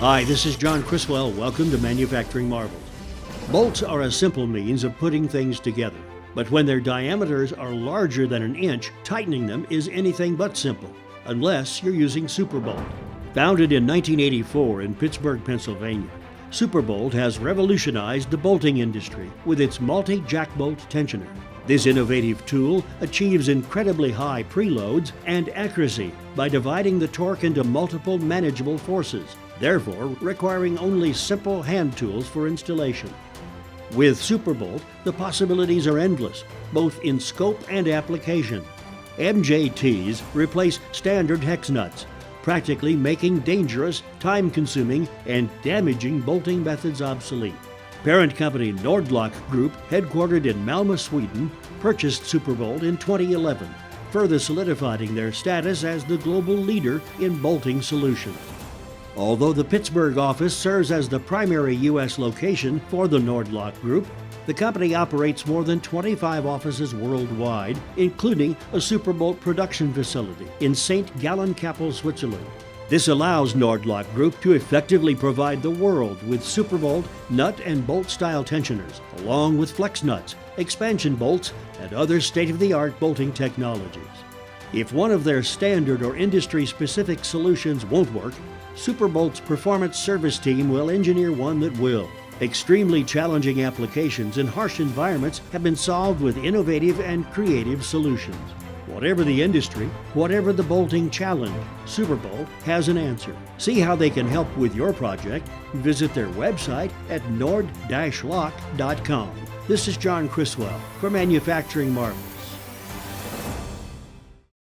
Hi, this is John Criswell. Welcome to Manufacturing Marvels. Bolts are a simple means of putting things together, but when their diameters are larger than an inch, tightening them is anything but simple, unless you're using Superbolt. Founded in 1984 in Pittsburgh, Pennsylvania, Superbolt has revolutionized the bolting industry with its multi-jack bolt tensioner. This innovative tool achieves incredibly high preloads and accuracy by dividing the torque into multiple manageable forces, therefore requiring only simple hand tools for installation. With Superbolt, the possibilities are endless, both in scope and application. MJTs replace standard hex nuts, practically making dangerous, time-consuming, and damaging bolting methods obsolete. Parent company Nordlock Group, headquartered in Malmö, Sweden, purchased Superbolt in 2011, further solidifying their status as the global leader in bolting solutions. Although the Pittsburgh office serves as the primary U.S. location for the Nordlock Group, the company operates more than 25 offices worldwide, including a Superbolt production facility in St. Gallen-Kappel, Switzerland. This allows Nordlock Group to effectively provide the world with Superbolt nut and bolt style tensioners, along with flex nuts, expansion bolts, and other state-of-the-art bolting technologies. If one of their standard or industry-specific solutions won't work, Superbolt's performance service team will engineer one that will. Extremely challenging applications in harsh environments have been solved with innovative and creative solutions. Whatever the industry, whatever the bolting challenge, Superbolt has an answer. See how they can help with your project. Visit their website at nord-lock.com. This is John Criswell for Manufacturing Marvels.